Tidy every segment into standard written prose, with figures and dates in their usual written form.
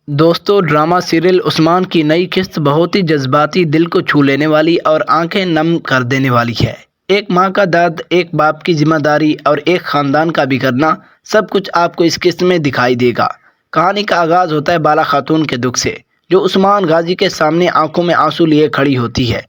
دوستو drama serial عثمان کی نئی قسط بہت ہی جذباتی، دل کو چھو لینے والی اور آنکھیں نم کر دینے والی ہے۔ ایک ماں کا درد، ایک باپ کی ذمہ داری اور ایک خاندان کا بکھرنا، سب کچھ آپ کو اس قسط میں دکھائی دے گا۔ کہانی کا آغاز ہوتا ہے بالا خاتون کے دکھ سے، جو عثمان غازی کے سامنے آنکھوں میں آنسو لیے کھڑی ہوتی ہے۔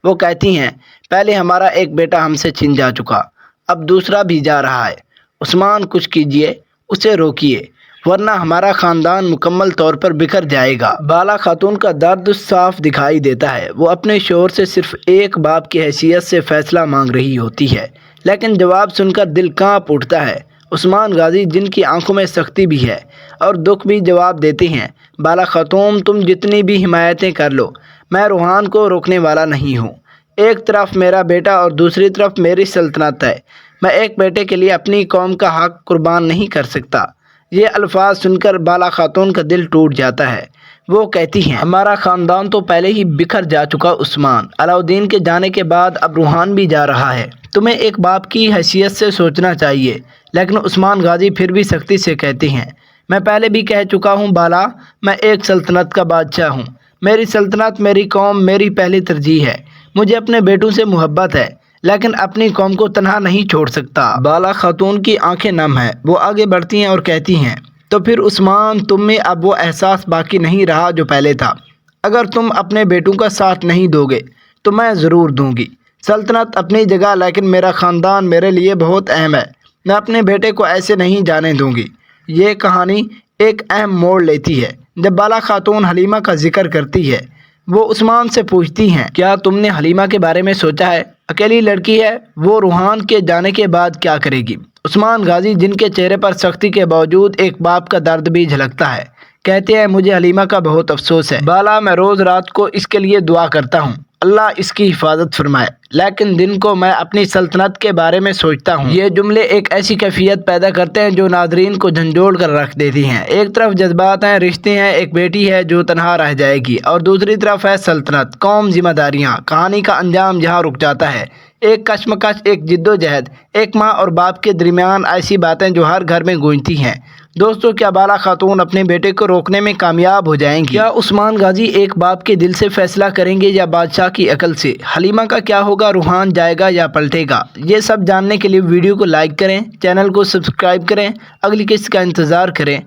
وہ کہتی ہیں، پہلے ہمارا ایک بیٹا ہم سے چھن جا چکا، اب دوسرا بھی جا رہا ہے۔ عثمان کچھ کیجئے، اسے روکیے، ورنہ ہمارا خاندان مکمل طور پر بکھر جائے گا۔ بالا خاتون کا درد صاف دکھائی دیتا ہے۔ وہ اپنے شوہر سے صرف ایک باپ کی حیثیت سے فیصلہ مانگ رہی ہوتی ہے، لیکن جواب سن کر دل کانپ اٹھتا ہے۔ عثمان غازی، جن کی آنکھوں میں سختی بھی ہے اور دکھ بھی، جواب دیتے ہیں، بالا خاتون تم جتنی بھی حمایتیں کر لو، میں روحان کو روکنے والا نہیں ہوں۔ ایک طرف میرا بیٹا اور دوسری طرف میری سلطنت ہے۔ میں ایک بیٹے کے لیے اپنی قوم کا حق قربان نہیں کر سکتا۔ یہ الفاظ سن کر بالا خاتون کا دل ٹوٹ جاتا ہے۔ وہ کہتی ہیں، ہمارا خاندان تو پہلے ہی بکھر جا چکا عثمان۔ علاؤدین کے جانے کے بعد اب روحان بھی جا رہا ہے۔ تمہیں ایک باپ کی حیثیت سے سوچنا چاہیے۔ لیکن عثمان غازی پھر بھی سختی سے کہتے ہیں، میں پہلے بھی کہہ چکا ہوں بالا، میں ایک سلطنت کا بادشاہ ہوں۔ میری سلطنت، میری قوم میری پہلی ترجیح ہے۔ مجھے اپنے بیٹوں سے محبت ہے، لیکن اپنی قوم کو تنہا نہیں چھوڑ سکتا۔ بالا خاتون کی آنکھیں نم ہیں۔ وہ آگے بڑھتی ہیں اور کہتی ہیں، تو پھر عثمان، تم میں اب وہ احساس باقی نہیں رہا جو پہلے تھا۔ اگر تم اپنے بیٹوں کا ساتھ نہیں دو گے تو میں ضرور دوں گی۔ سلطنت اپنی جگہ، لیکن میرا خاندان میرے لیے بہت اہم ہے۔ میں اپنے بیٹے کو ایسے نہیں جانے دوں گی۔ یہ کہانی ایک اہم موڑ لیتی ہے جب بالا خاتون حلیمہ کا ذکر کرتی ہے۔ وہ عثمان سے پوچھتی ہیں، کیا تم نے حلیمہ کے بارے میں سوچا ہے؟ اکیلی لڑکی ہے، وہ روحان کے جانے کے بعد کیا کرے گی؟ عثمان غازی، جن کے چہرے پر سختی کے باوجود ایک باپ کا درد بھی جھلکتا ہے، کہتے ہیں، مجھے حلیمہ کا بہت افسوس ہے بالا، میں روز رات کو اس کے لیے دعا کرتا ہوں، اللہ اس کی حفاظت فرمائے، لیکن دن کو میں اپنی سلطنت کے بارے میں سوچتا ہوں۔ یہ جملے ایک ایسی کیفیت پیدا کرتے ہیں جو ناظرین کو جھنجھوڑ کر رکھ دیتی ہیں۔ ایک طرف جذبات ہیں، رشتے ہیں، ایک بیٹی ہے جو تنہا رہ جائے گی، اور دوسری طرف ہے سلطنت، قوم، ذمہ داریاں۔ کہانی کا انجام یہاں رک جاتا ہے۔ ایک کشمکش، ایک جدوجہد، ایک ماں اور باپ کے درمیان ایسی باتیں جو ہر گھر میں گونجتی ہیں۔ دوستو، کیا بالا خاتون اپنے بیٹے کو روکنے میں کامیاب ہو جائیں گی؟ کیا عثمان غازی ایک باپ کے دل سے فیصلہ کریں گے یا بادشاہ کی عقل سے؟ حلیمہ کا کیا ہوگا؟ روحان جائے گا یا پلٹے گا؟ یہ سب جاننے کے لیے ویڈیو کو لائک کریں، چینل کو سبسکرائب کریں، اگلی قسط کا انتظار کریں۔